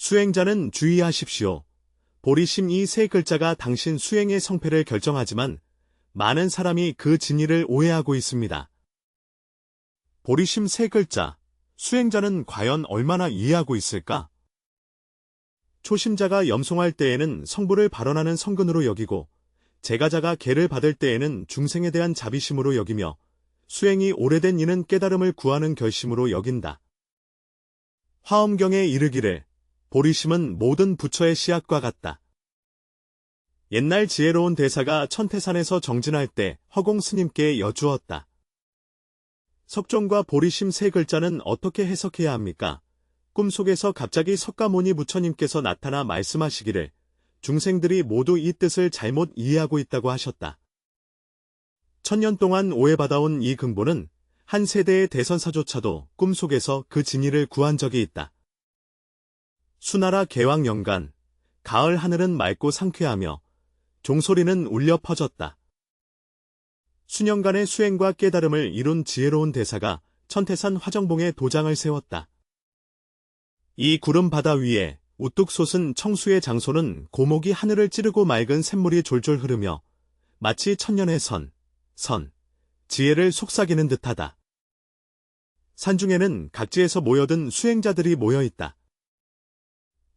수행자는 주의하십시오. 보리심 이 세 글자가 당신 수행의 성패를 결정하지만 많은 사람이 그 진리를 오해하고 있습니다. 보리심 세 글자, 수행자는 과연 얼마나 이해하고 있을까? 초심자가 염송할 때에는 성부를 발언하는 성근으로 여기고 제가자가 계를 받을 때에는 중생에 대한 자비심으로 여기며 수행이 오래된 이는 깨달음을 구하는 결심으로 여긴다. 화엄경에 이르기를 보리심은 모든 부처의 씨앗과 같다. 옛날 지혜로운 대사가 천태산에서 정진할 때 허공 스님께 여주었다. 석종과 보리심 세 글자는 어떻게 해석해야 합니까? 꿈속에서 갑자기 석가모니 부처님께서 나타나 말씀하시기를 중생들이 모두 이 뜻을 잘못 이해하고 있다고 하셨다. 1000년 동안 오해받아온 이 금보는 한 세대의 대선사조차도 꿈속에서 그 진리를 구한 적이 있다. 수나라 개왕연간, 가을 하늘은 맑고 상쾌하며 종소리는 울려 퍼졌다. 수년간의 수행과 깨달음을 이룬 지혜로운 대사가 천태산 화정봉에 도장을 세웠다. 이 구름 바다 위에 우뚝 솟은 청수의 장소는 고목이 하늘을 찌르고 맑은 샘물이 졸졸 흐르며 마치 천년의 지혜를 속삭이는 듯하다. 산중에는 각지에서 모여든 수행자들이 모여있다.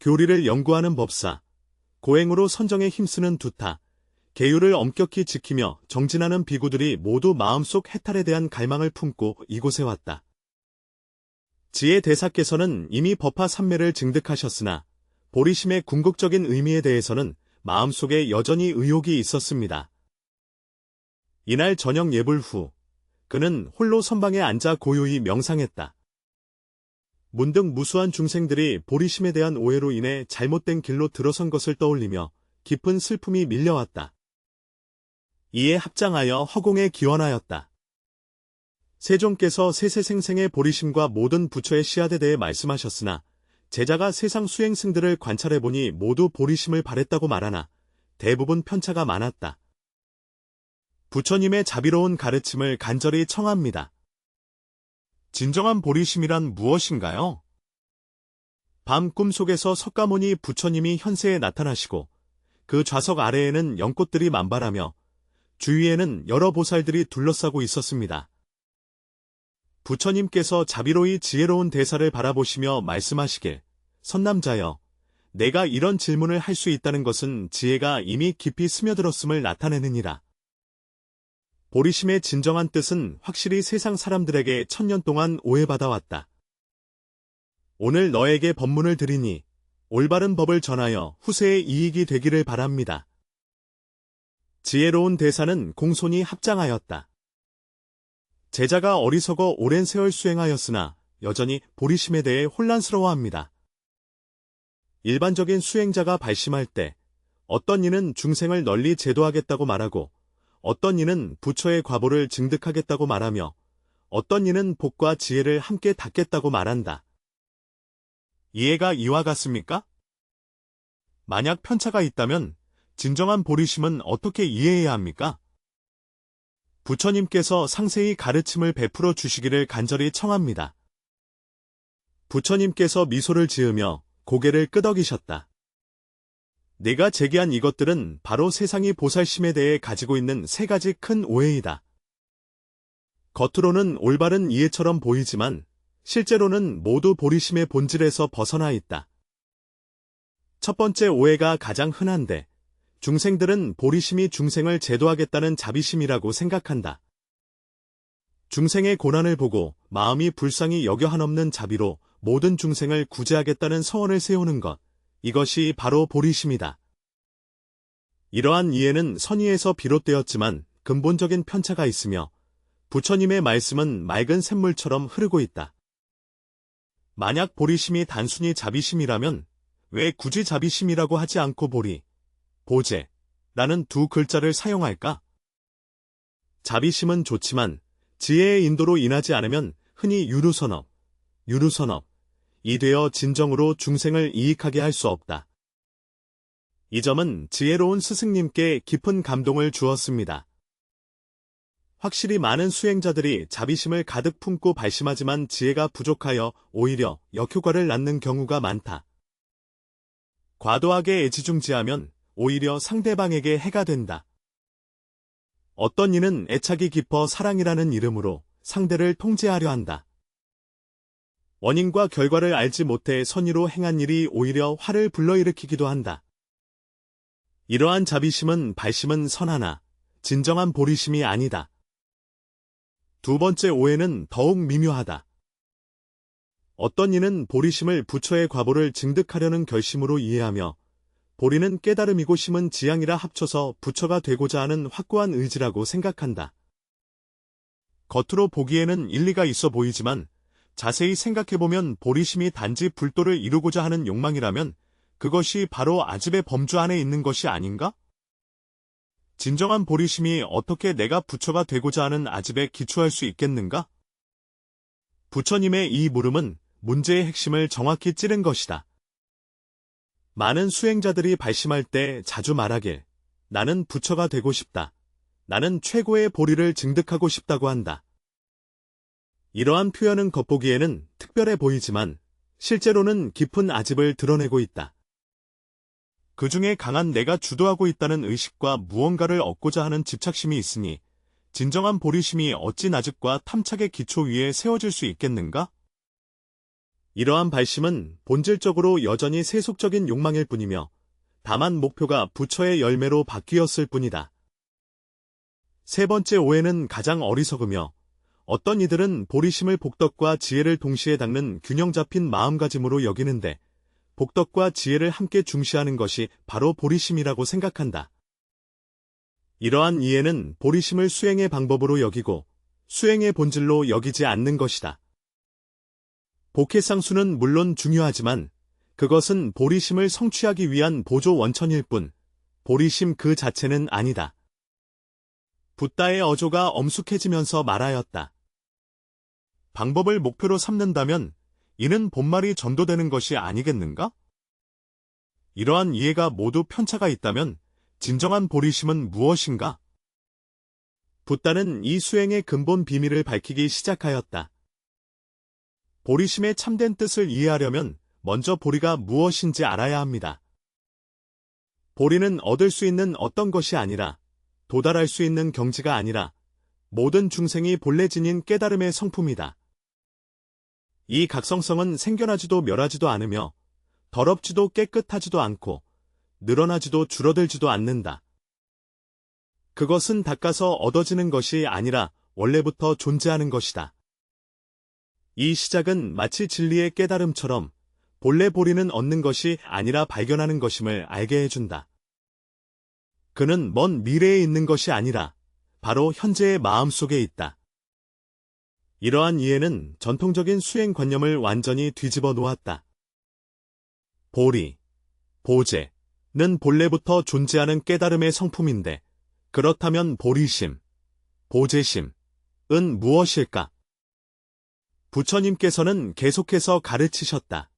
교리를 연구하는 법사, 고행으로 선정에 힘쓰는 두타, 계율을 엄격히 지키며 정진하는 비구들이 모두 마음속 해탈에 대한 갈망을 품고 이곳에 왔다. 지혜 대사께서는 이미 법화 삼매를 증득하셨으나 보리심의 궁극적인 의미에 대해서는 마음속에 여전히 의혹이 있었습니다. 이날 저녁 예불 후 그는 홀로 선방에 앉아 고요히 명상했다. 문득 무수한 중생들이 보리심에 대한 오해로 인해 잘못된 길로 들어선 것을 떠올리며 깊은 슬픔이 밀려왔다. 이에 합장하여 허공에 기원하였다. 세종께서 세세생생의 보리심과 모든 부처의 씨앗에 대해 말씀하셨으나 제자가 세상 수행승들을 관찰해보니 모두 보리심을 바랬다고 말하나 대부분 편차가 많았다. 부처님의 자비로운 가르침을 간절히 청합니다. 진정한 보리심이란 무엇인가요? 밤 꿈속에서 석가모니 부처님이 현세에 나타나시고 그 좌석 아래에는 연꽃들이 만발하며 주위에는 여러 보살들이 둘러싸고 있었습니다. 부처님께서 자비로이 지혜로운 대사를 바라보시며 말씀하시길, 선남자여, 내가 이런 질문을 할 수 있다는 것은 지혜가 이미 깊이 스며들었음을 나타내느니라. 보리심의 진정한 뜻은 확실히 세상 사람들에게 1000년 동안 오해받아왔다. 오늘 너에게 법문을 드리니 올바른 법을 전하여 후세의 이익이 되기를 바랍니다. 지혜로운 대사는 공손히 합장하였다. 제자가 어리석어 오랜 세월 수행하였으나 여전히 보리심에 대해 혼란스러워합니다. 일반적인 수행자가 발심할 때 어떤 이는 중생을 널리 제도하겠다고 말하고 어떤 이는 부처의 과보를 증득하겠다고 말하며 어떤 이는 복과 지혜를 함께 닫겠다고 말한다. 이해가 이와 같습니까? 만약 편차가 있다면 진정한 보리심은 어떻게 이해해야 합니까? 부처님께서 상세히 가르침을 베풀어 주시기를 간절히 청합니다. 부처님께서 미소를 지으며 고개를 끄덕이셨다. 내가 제기한 이것들은 바로 세상이 보살심에 대해 가지고 있는 세 가지 큰 오해이다. 겉으로는 올바른 이해처럼 보이지만 실제로는 모두 보리심의 본질에서 벗어나 있다. 첫 번째 오해가 가장 흔한데 중생들은 보리심이 중생을 제도하겠다는 자비심이라고 생각한다. 중생의 고난을 보고 마음이 불쌍히 여겨 한없는 자비로 모든 중생을 구제하겠다는 서원을 세우는 것, 이것이 바로 보리심이다. 이러한 이해는 선의에서 비롯되었지만 근본적인 편차가 있으며 부처님의 말씀은 맑은 샘물처럼 흐르고 있다. 만약 보리심이 단순히 자비심이라면 왜 굳이 자비심이라고 하지 않고 보제라는 두 글자를 사용할까? 자비심은 좋지만 지혜의 인도로 인하지 않으면 흔히 유루선업이 되어 진정으로 중생을 이익하게 할 수 없다. 이 점은 지혜로운 스승님께 깊은 감동을 주었습니다. 확실히 많은 수행자들이 자비심을 가득 품고 발심하지만 지혜가 부족하여 오히려 역효과를 낳는 경우가 많다. 과도하게 애지중지하면 오히려 상대방에게 해가 된다. 어떤 이는 애착이 깊어 사랑이라는 이름으로 상대를 통제하려 한다. 원인과 결과를 알지 못해 선의로 행한 일이 오히려 화를 불러일으키기도 한다. 이러한 자비심은 발심은 선하나 진정한 보리심이 아니다. 두 번째 오해는 더욱 미묘하다. 어떤 이는 보리심을 부처의 과보를 증득하려는 결심으로 이해하며 보리는 깨달음이고 심은 지향이라 합쳐서 부처가 되고자 하는 확고한 의지라고 생각한다. 겉으로 보기에는 일리가 있어 보이지만 자세히 생각해보면 보리심이 단지 불도를 이루고자 하는 욕망이라면 그것이 바로 아집의 범주 안에 있는 것이 아닌가? 진정한 보리심이 어떻게 내가 부처가 되고자 하는 아집에 기초할 수 있겠는가? 부처님의 이 물음은 문제의 핵심을 정확히 찌른 것이다. 많은 수행자들이 발심할 때 자주 말하길, 나는 부처가 되고 싶다. 나는 최고의 보리를 증득하고 싶다고 한다. 이러한 표현은 겉보기에는 특별해 보이지만 실제로는 깊은 아집을 드러내고 있다. 그 중에 강한 내가 주도하고 있다는 의식과 무언가를 얻고자 하는 집착심이 있으니 진정한 보리심이 어찌 나집과 탐착의 기초 위에 세워질 수 있겠는가? 이러한 발심은 본질적으로 여전히 세속적인 욕망일 뿐이며 다만 목표가 부처의 열매로 바뀌었을 뿐이다. 세 번째 오해는 가장 어리석으며 어떤 이들은 보리심을 복덕과 지혜를 동시에 닦는 균형 잡힌 마음가짐으로 여기는데 복덕과 지혜를 함께 중시하는 것이 바로 보리심이라고 생각한다. 이러한 이해는 보리심을 수행의 방법으로 여기고 수행의 본질로 여기지 않는 것이다. 복회상수는 물론 중요하지만 그것은 보리심을 성취하기 위한 보조 원천일 뿐 보리심 그 자체는 아니다. 붓다의 어조가 엄숙해지면서 말하였다. 방법을 목표로 삼는다면 이는 본말이 전도되는 것이 아니겠는가? 이러한 이해가 모두 편차가 있다면 진정한 보리심은 무엇인가? 붓다는 이 수행의 근본 비밀을 밝히기 시작하였다. 보리심의 참된 뜻을 이해하려면 먼저 보리가 무엇인지 알아야 합니다. 보리는 얻을 수 있는 어떤 것이 아니라 도달할 수 있는 경지가 아니라 모든 중생이 본래 지닌 깨달음의 성품이다. 이 각성성은 생겨나지도 멸하지도 않으며 더럽지도 깨끗하지도 않고 늘어나지도 줄어들지도 않는다. 그것은 닦아서 얻어지는 것이 아니라 원래부터 존재하는 것이다. 이 시작은 마치 진리의 깨달음처럼 본래 보리는 얻는 것이 아니라 발견하는 것임을 알게 해준다. 그는 먼 미래에 있는 것이 아니라 바로 현재의 마음속에 있다. 이러한 이해는 전통적인 수행관념을 완전히 뒤집어 놓았다. 보리, 보제는 본래부터 존재하는 깨달음의 성품인데 그렇다면 보리심, 보제심은 무엇일까? 부처님께서는 계속해서 가르치셨다.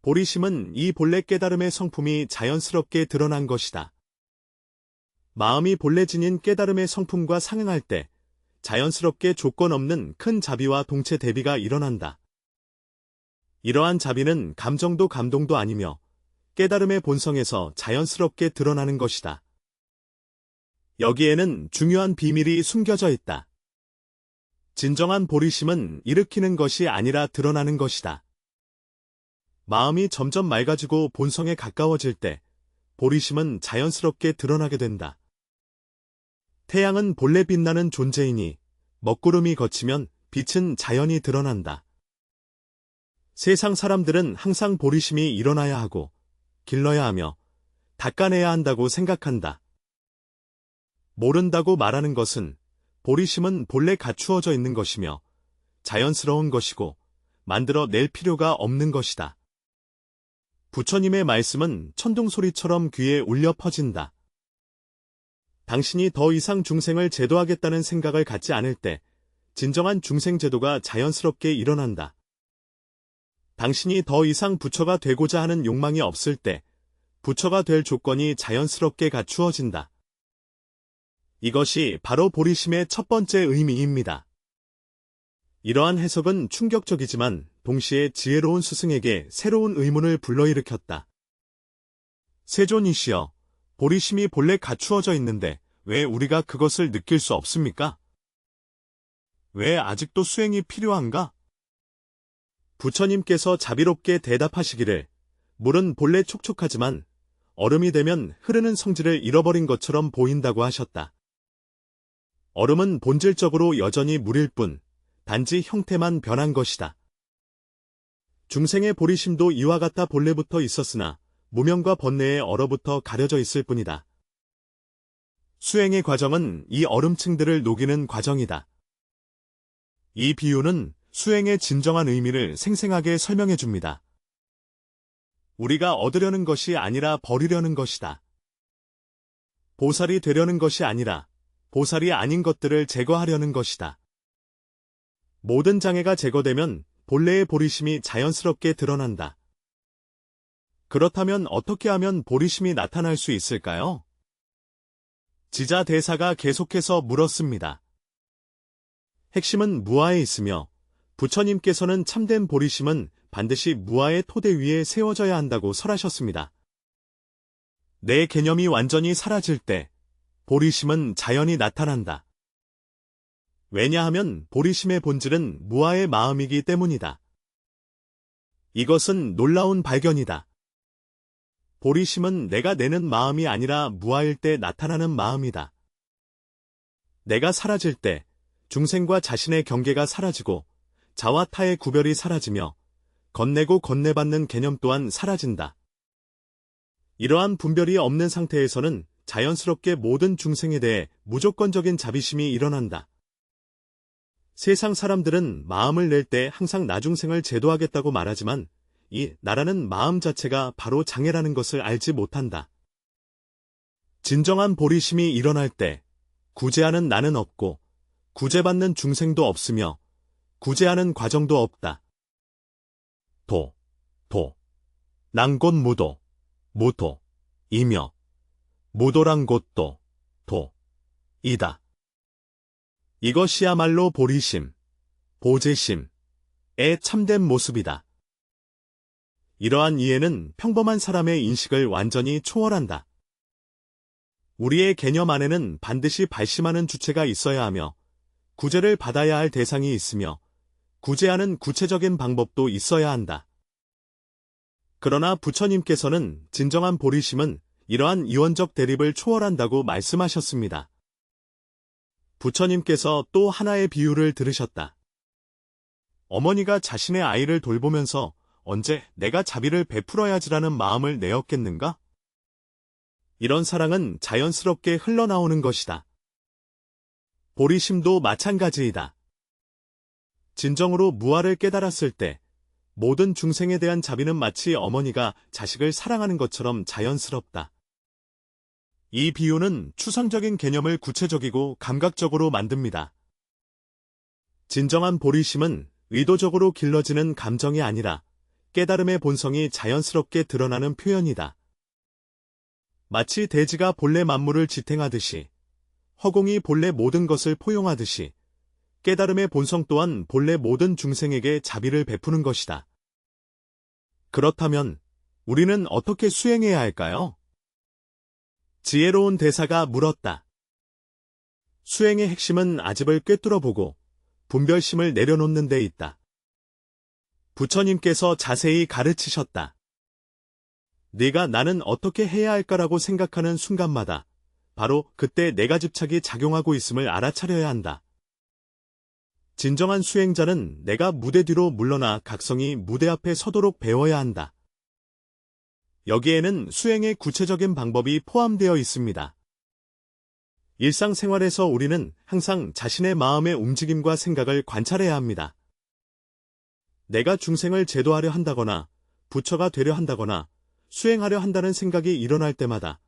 보리심은 이 본래 깨달음의 성품이 자연스럽게 드러난 것이다. 마음이 본래 지닌 깨달음의 성품과 상응할 때 자연스럽게 조건 없는 큰 자비와 동체 대비가 일어난다. 이러한 자비는 감정도 감동도 아니며 깨달음의 본성에서 자연스럽게 드러나는 것이다. 여기에는 중요한 비밀이 숨겨져 있다. 진정한 보리심은 일으키는 것이 아니라 드러나는 것이다. 마음이 점점 맑아지고 본성에 가까워질 때 보리심은 자연스럽게 드러나게 된다. 태양은 본래 빛나는 존재이니 먹구름이 걷히면 빛은 자연히 드러난다. 세상 사람들은 항상 보리심이 일어나야 하고 길러야 하며 닦아내야 한다고 생각한다. 모른다고 말하는 것은 보리심은 본래 갖추어져 있는 것이며 자연스러운 것이고 만들어 낼 필요가 없는 것이다. 부처님의 말씀은 천둥소리처럼 귀에 울려 퍼진다. 당신이 더 이상 중생을 제도하겠다는 생각을 갖지 않을 때 진정한 중생 제도가 자연스럽게 일어난다. 당신이 더 이상 부처가 되고자 하는 욕망이 없을 때 부처가 될 조건이 자연스럽게 갖추어진다. 이것이 바로 보리심의 첫 번째 의미입니다. 이러한 해석은 충격적이지만 동시에 지혜로운 스승에게 새로운 의문을 불러일으켰다. 세존이시여, 보리심이 본래 갖추어져 있는데 왜 우리가 그것을 느낄 수 없습니까? 왜 아직도 수행이 필요한가? 부처님께서 자비롭게 대답하시기를, 물은 본래 촉촉하지만 얼음이 되면 흐르는 성질을 잃어버린 것처럼 보인다고 하셨다. 얼음은 본질적으로 여전히 물일 뿐, 단지 형태만 변한 것이다. 중생의 보리심도 이와 같아 본래부터 있었으나 무명과 번뇌에 얼어붙어 가려져 있을 뿐이다. 수행의 과정은 이 얼음층들을 녹이는 과정이다. 이 비유는 수행의 진정한 의미를 생생하게 설명해 줍니다. 우리가 얻으려는 것이 아니라 버리려는 것이다. 보살이 되려는 것이 아니라 보살이 아닌 것들을 제거하려는 것이다. 모든 장애가 제거되면 본래의 보리심이 자연스럽게 드러난다. 그렇다면 어떻게 하면 보리심이 나타날 수 있을까요? 지자 대사가 계속해서 물었습니다. 핵심은 무아에 있으며 부처님께서는 참된 보리심은 반드시 무아의 토대 위에 세워져야 한다고 설하셨습니다. 내 개념이 완전히 사라질 때 보리심은 자연히 나타난다. 왜냐하면 보리심의 본질은 무아의 마음이기 때문이다. 이것은 놀라운 발견이다. 보리심은 내가 내는 마음이 아니라 무아일 때 나타나는 마음이다. 내가 사라질 때 중생과 자신의 경계가 사라지고 자와 타의 구별이 사라지며 건네고 건네받는 개념 또한 사라진다. 이러한 분별이 없는 상태에서는 자연스럽게 모든 중생에 대해 무조건적인 자비심이 일어난다. 세상 사람들은 마음을 낼 때 항상 나중생을 제도하겠다고 말하지만 이 나라는 마음 자체가 바로 장애라는 것을 알지 못한다. 진정한 보리심이 일어날 때 구제하는 나는 없고 구제받는 중생도 없으며 구제하는 과정도 없다. 난곧 무도, 무도, 이며 무도란 곳도, 이다. 이것이야말로 보리심, 보제심의 참된 모습이다. 이러한 이해는 평범한 사람의 인식을 완전히 초월한다. 우리의 개념 안에는 반드시 발심하는 주체가 있어야 하며 구제를 받아야 할 대상이 있으며 구제하는 구체적인 방법도 있어야 한다. 그러나 부처님께서는 진정한 보리심은 이러한 이원적 대립을 초월한다고 말씀하셨습니다. 부처님께서 또 하나의 비유를 들으셨다. 어머니가 자신의 아이를 돌보면서 언제 내가 자비를 베풀어야지라는 마음을 내었겠는가? 이런 사랑은 자연스럽게 흘러나오는 것이다. 보리심도 마찬가지이다. 진정으로 무아를 깨달았을 때 모든 중생에 대한 자비는 마치 어머니가 자식을 사랑하는 것처럼 자연스럽다. 이 비유는 추상적인 개념을 구체적이고 감각적으로 만듭니다. 진정한 보리심은 의도적으로 길러지는 감정이 아니라 깨달음의 본성이 자연스럽게 드러나는 표현이다. 마치 대지가 본래 만물을 지탱하듯이, 허공이 본래 모든 것을 포용하듯이 깨달음의 본성 또한 본래 모든 중생에게 자비를 베푸는 것이다. 그렇다면 우리는 어떻게 수행해야 할까요? 지혜로운 대사가 물었다. 수행의 핵심은 아집을 꿰뚫어보고 분별심을 내려놓는 데 있다. 부처님께서 자세히 가르치셨다. 네가 나는 어떻게 해야 할까라고 생각하는 순간마다 바로 그때 내가 집착이 작용하고 있음을 알아차려야 한다. 진정한 수행자는 내가 무대 뒤로 물러나 각성이 무대 앞에 서도록 배워야 한다. 여기에는 수행의 구체적인 방법이 포함되어 있습니다. 일상생활에서 우리는 항상 자신의 마음의 움직임과 생각을 관찰해야 합니다. 내가 중생을 제도하려 한다거나 부처가 되려 한다거나 수행하려 한다는 생각이 일어날 때마다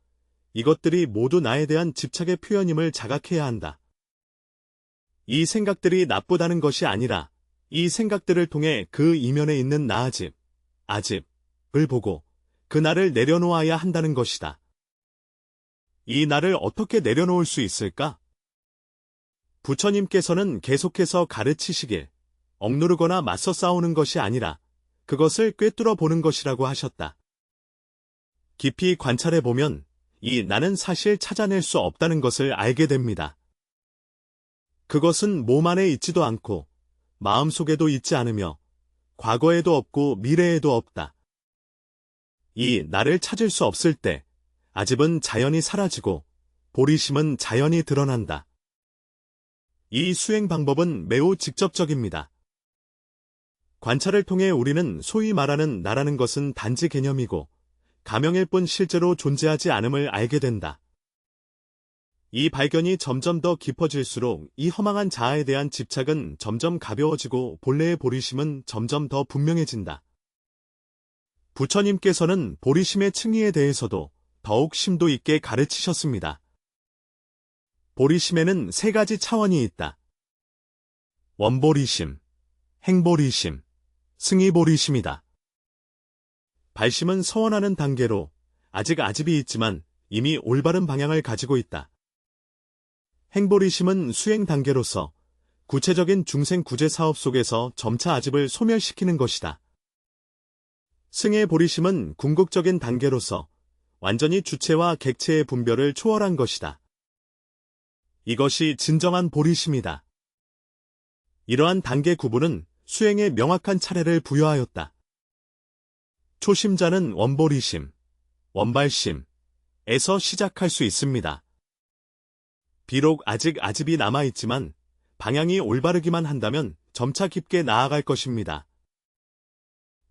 이것들이 모두 나에 대한 집착의 표현임을 자각해야 한다. 이 생각들이 나쁘다는 것이 아니라 이 생각들을 통해 그 이면에 있는 나아집, 아집을 보고 그 나를 내려놓아야 한다는 것이다. 이 나를 어떻게 내려놓을 수 있을까? 부처님께서는 계속해서 가르치시길 억누르거나 맞서 싸우는 것이 아니라 그것을 꿰뚫어 보는 것이라고 하셨다. 깊이 관찰해보면 이 나는 사실 찾아낼 수 없다는 것을 알게 됩니다. 그것은 몸 안에 있지도 않고 마음속에도 있지 않으며 과거에도 없고 미래에도 없다. 이 나를 찾을 수 없을 때 아집은 자연히 사라지고 보리심은 자연히 드러난다. 이 수행 방법은 매우 직접적입니다. 관찰을 통해 우리는 소위 말하는 나라는 것은 단지 개념이고 가명일 뿐 실제로 존재하지 않음을 알게 된다. 이 발견이 점점 더 깊어질수록 이 허망한 자아에 대한 집착은 점점 가벼워지고 본래의 보리심은 점점 더 분명해진다. 부처님께서는 보리심의 층위에 대해서도 더욱 심도 있게 가르치셨습니다. 보리심에는 세 가지 차원이 있다. 원보리심, 행보리심, 승의보리심이다. 발심은 서원하는 단계로 아직 아집이 있지만 이미 올바른 방향을 가지고 있다. 행보리심은 수행 단계로서 구체적인 중생 구제 사업 속에서 점차 아집을 소멸시키는 것이다. 승의보리심은 궁극적인 단계로서 완전히 주체와 객체의 분별을 초월한 것이다. 이것이 진정한 보리심이다. 이러한 단계 구분은 수행에 명확한 차례를 부여하였다. 초심자는 원보리심, 원발심에서 시작할 수 있습니다. 비록 아직 아집이 남아있지만 방향이 올바르기만 한다면 점차 깊게 나아갈 것입니다.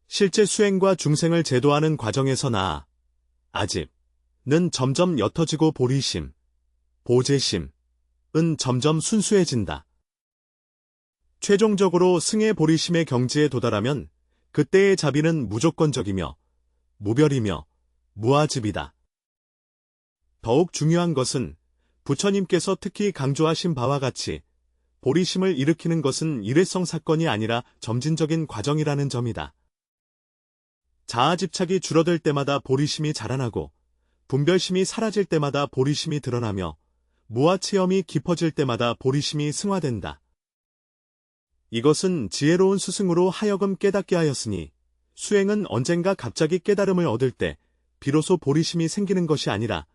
실제 수행과 중생을 제도하는 과정에서 나아 아집은 점점 옅어지고 보리심, 보제심은 점점 순수해진다. 최종적으로 승의 보리심의 경지에 도달하면 그때의 자비는 무조건적이며 무별이며 무아집이다. 더욱 중요한 것은 부처님께서 특히 강조하신 바와 같이 보리심을 일으키는 것은 일회성 사건이 아니라 점진적인 과정이라는 점이다. 자아집착이 줄어들 때마다 보리심이 자라나고 분별심이 사라질 때마다 보리심이 드러나며 무아체험이 깊어질 때마다 보리심이 승화된다. 이것은 지혜로운 스승으로 하여금 깨닫게 하였으니 수행은 언젠가 갑자기 깨달음을 얻을 때 비로소 보리심이 생기는 것이 아니라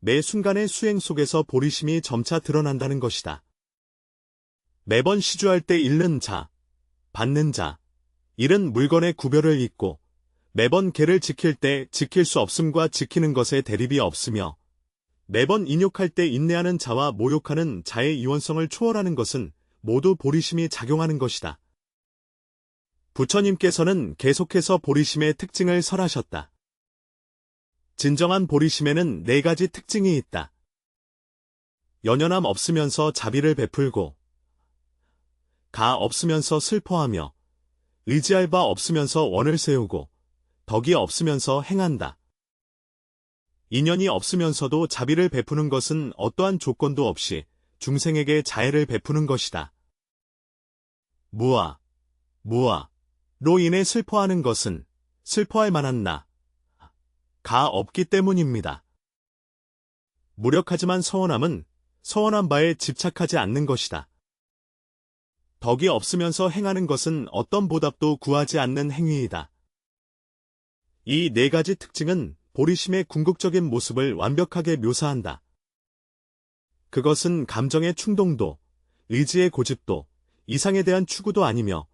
매 순간의 수행 속에서 보리심이 점차 드러난다는 것이다. 매번 시주할 때 잃는 자, 받는 자, 잃은 물건의 구별을 잇고 매번 개를 지킬 때 지킬 수 없음과 지키는 것에 대립이 없으며 매번 인욕할 때 인내하는 자와 모욕하는 자의 이원성을 초월하는 것은 모두 보리심이 작용하는 것이다. 부처님께서는 계속해서 보리심의 특징을 설하셨다. 진정한 보리심에는 네 가지 특징이 있다. 연연함 없으면서 자비를 베풀고 가 없으면서 슬퍼하며 의지할 바 없으면서 원을 세우고 덕이 없으면서 행한다. 인연이 없으면서도 자비를 베푸는 것은 어떠한 조건도 없이 중생에게 자애를 베푸는 것이다. 무아로 인해 슬퍼하는 것은 슬퍼할 만한 가 없기 때문입니다. 무력하지만 서원함은 서원한 바에 집착하지 않는 것이다. 덕이 없으면서 행하는 것은 어떤 보답도 구하지 않는 행위이다. 이 네 가지 특징은 보리심의 궁극적인 모습을 완벽하게 묘사한다. 그것은 감정의 충동도, 의지의 고집도, 이상에 대한 추구도 아니며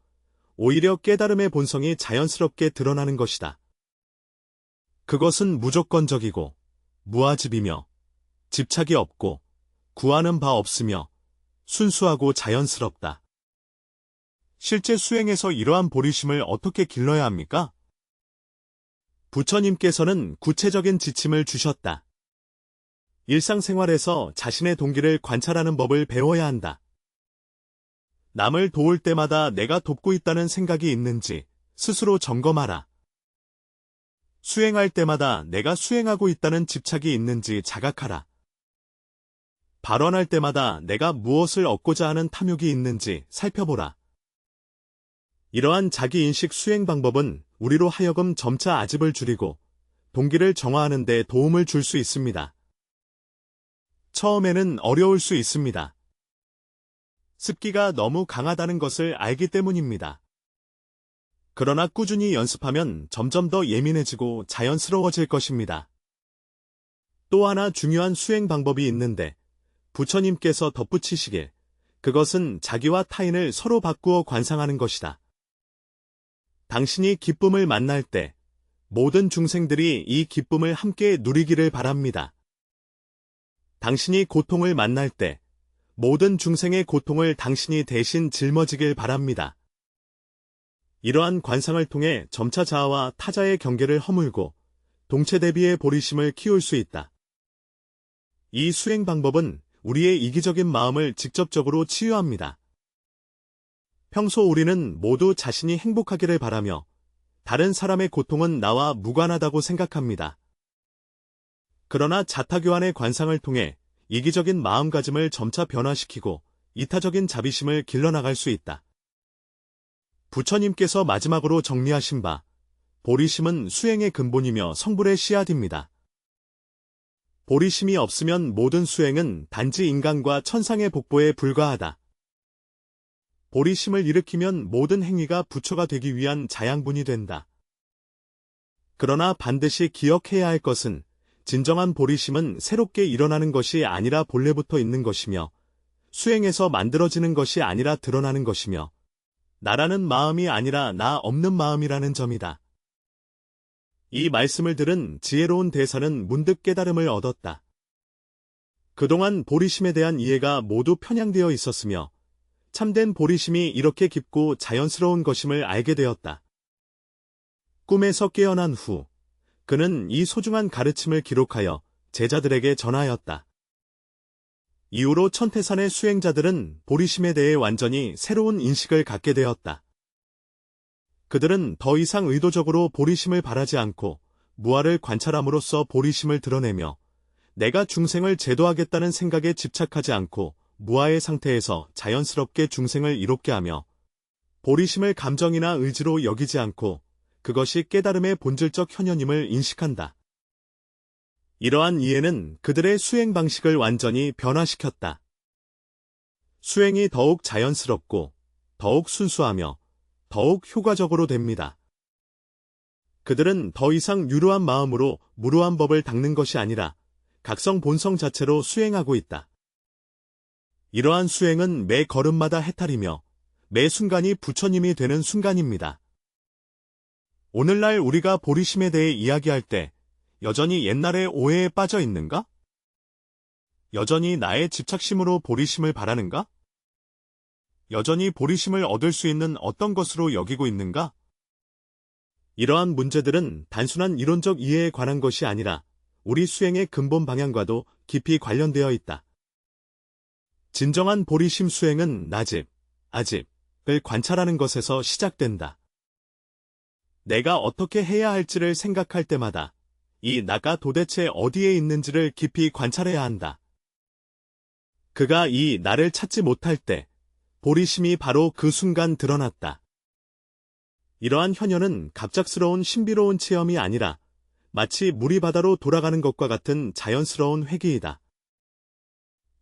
오히려 깨달음의 본성이 자연스럽게 드러나는 것이다. 그것은 무조건적이고 무아집이며 집착이 없고 구하는 바 없으며 순수하고 자연스럽다. 실제 수행에서 이러한 보리심을 어떻게 길러야 합니까? 부처님께서는 구체적인 지침을 주셨다. 일상생활에서 자신의 동기를 관찰하는 법을 배워야 한다. 남을 도울 때마다 내가 돕고 있다는 생각이 있는지 스스로 점검하라. 수행할 때마다 내가 수행하고 있다는 집착이 있는지 자각하라. 발언할 때마다 내가 무엇을 얻고자 하는 탐욕이 있는지 살펴보라. 이러한 자기인식 수행 방법은 우리로 하여금 점차 아집을 줄이고 동기를 정화하는 데 도움을 줄 수 있습니다. 처음에는 어려울 수 있습니다. 습기가 너무 강하다는 것을 알기 때문입니다. 그러나 꾸준히 연습하면 점점 더 예민해지고 자연스러워질 것입니다. 또 하나 중요한 수행 방법이 있는데 부처님께서 덧붙이시길 그것은 자기와 타인을 서로 바꾸어 관상하는 것이다. 당신이 기쁨을 만날 때 모든 중생들이 이 기쁨을 함께 누리기를 바랍니다. 당신이 고통을 만날 때 모든 중생의 고통을 당신이 대신 짊어지길 바랍니다. 이러한 관상을 통해 점차 자아와 타자의 경계를 허물고 동체 대비의 보리심을 키울 수 있다. 이 수행 방법은 우리의 이기적인 마음을 직접적으로 치유합니다. 평소 우리는 모두 자신이 행복하기를 바라며 다른 사람의 고통은 나와 무관하다고 생각합니다. 그러나 자타교환의 관상을 통해 이기적인 마음가짐을 점차 변화시키고 이타적인 자비심을 길러나갈 수 있다. 부처님께서 마지막으로 정리하신 바, 보리심은 수행의 근본이며 성불의 씨앗입니다. 보리심이 없으면 모든 수행은 단지 인간과 천상의 복보에 불과하다. 보리심을 일으키면 모든 행위가 부처가 되기 위한 자양분이 된다. 그러나 반드시 기억해야 할 것은 진정한 보리심은 새롭게 일어나는 것이 아니라 본래부터 있는 것이며 수행에서 만들어지는 것이 아니라 드러나는 것이며 나라는 마음이 아니라 나 없는 마음이라는 점이다. 이 말씀을 들은 지혜로운 대사는 문득 깨달음을 얻었다. 그동안 보리심에 대한 이해가 모두 편향되어 있었으며 참된 보리심이 이렇게 깊고 자연스러운 것임을 알게 되었다. 꿈에서 깨어난 후 그는 이 소중한 가르침을 기록하여 제자들에게 전하였다. 이후로 천태산의 수행자들은 보리심에 대해 완전히 새로운 인식을 갖게 되었다. 그들은 더 이상 의도적으로 보리심을 바라지 않고 무아를 관찰함으로써 보리심을 드러내며 내가 중생을 제도하겠다는 생각에 집착하지 않고 무아의 상태에서 자연스럽게 중생을 이롭게 하며 보리심을 감정이나 의지로 여기지 않고 그것이 깨달음의 본질적 현현임을 인식한다. 이러한 이해는 그들의 수행 방식을 완전히 변화시켰다. 수행이 더욱 자연스럽고 더욱 순수하며 더욱 효과적으로 됩니다. 그들은 더 이상 유로한 마음으로 무로한 법을 닦는 것이 아니라 각성 본성 자체로 수행하고 있다. 이러한 수행은 매 걸음마다 해탈이며 매 순간이 부처님이 되는 순간입니다. 오늘날 우리가 보리심에 대해 이야기할 때 여전히 옛날의 오해에 빠져 있는가? 여전히 나의 집착심으로 보리심을 바라는가? 여전히 보리심을 얻을 수 있는 어떤 것으로 여기고 있는가? 이러한 문제들은 단순한 이론적 이해에 관한 것이 아니라 우리 수행의 근본 방향과도 깊이 관련되어 있다. 진정한 보리심 수행은 나집, 아집을 관찰하는 것에서 시작된다. 내가 어떻게 해야 할지를 생각할 때마다 이 나가 도대체 어디에 있는지를 깊이 관찰해야 한다. 그가 이 나를 찾지 못할 때 보리심이 바로 그 순간 드러났다. 이러한 현현은 갑작스러운 신비로운 체험이 아니라 마치 물이 바다로 돌아가는 것과 같은 자연스러운 회귀이다.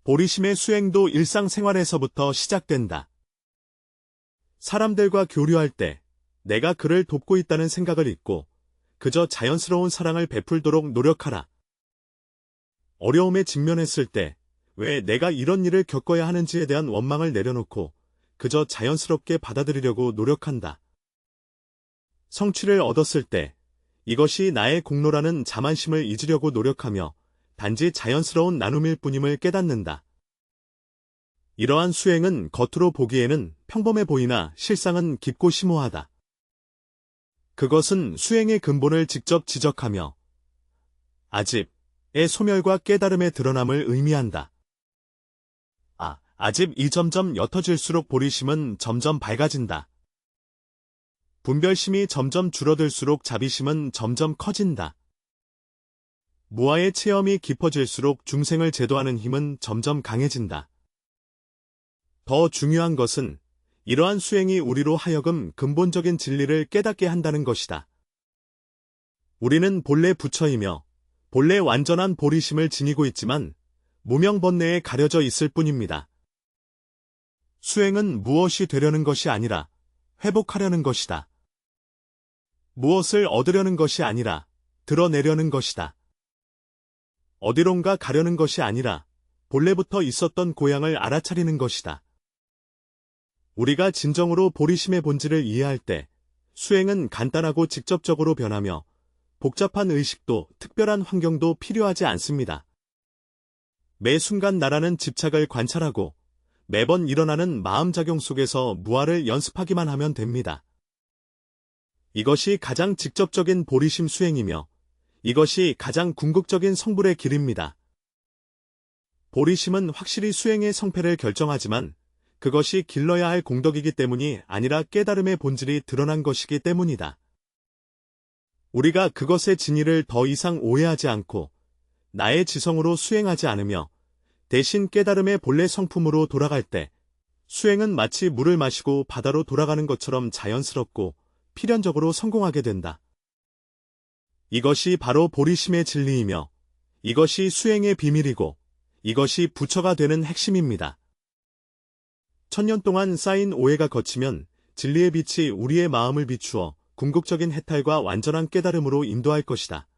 보리심의 수행도 일상생활에서부터 시작된다. 사람들과 교류할 때 내가 그를 돕고 있다는 생각을 잊고 그저 자연스러운 사랑을 베풀도록 노력하라. 어려움에 직면했을 때 왜 내가 이런 일을 겪어야 하는지에 대한 원망을 내려놓고 그저 자연스럽게 받아들이려고 노력한다. 성취를 얻었을 때 이것이 나의 공로라는 자만심을 잊으려고 노력하며 단지 자연스러운 나눔일 뿐임을 깨닫는다. 이러한 수행은 겉으로 보기에는 평범해 보이나 실상은 깊고 심오하다. 그것은 수행의 근본을 직접 지적하며 아집의 소멸과 깨달음의 드러남을 의미한다. 아집이 점점 옅어질수록 보리심은 점점 밝아진다. 분별심이 점점 줄어들수록 자비심은 점점 커진다. 무아의 체험이 깊어질수록 중생을 제도하는 힘은 점점 강해진다. 더 중요한 것은 이러한 수행이 우리로 하여금 근본적인 진리를 깨닫게 한다는 것이다. 우리는 본래 부처이며 본래 완전한 보리심을 지니고 있지만 무명번뇌에 가려져 있을 뿐입니다. 수행은 무엇이 되려는 것이 아니라 회복하려는 것이다. 무엇을 얻으려는 것이 아니라 드러내려는 것이다. 어디론가 가려는 것이 아니라 본래부터 있었던 고향을 알아차리는 것이다. 우리가 진정으로 보리심의 본질을 이해할 때 수행은 간단하고 직접적으로 변하며 복잡한 의식도 특별한 환경도 필요하지 않습니다. 매 순간 나라는 집착을 관찰하고 매번 일어나는 마음작용 속에서 무아를 연습하기만 하면 됩니다. 이것이 가장 직접적인 보리심 수행이며 이것이 가장 궁극적인 성불의 길입니다. 보리심은 확실히 수행의 성패를 결정하지만 그것이 길러야 할 공덕이기 때문이 아니라 깨달음의 본질이 드러난 것이기 때문이다. 우리가 그것의 진위를 더 이상 오해하지 않고 나의 지성으로 수행하지 않으며 대신 깨달음의 본래 성품으로 돌아갈 때 수행은 마치 물을 마시고 바다로 돌아가는 것처럼 자연스럽고 필연적으로 성공하게 된다. 이것이 바로 보리심의 진리이며 이것이 수행의 비밀이고 이것이 부처가 되는 핵심입니다. 1000년 동안 쌓인 오해가 걷히면 진리의 빛이 우리의 마음을 비추어 궁극적인 해탈과 완전한 깨달음으로 인도할 것이다.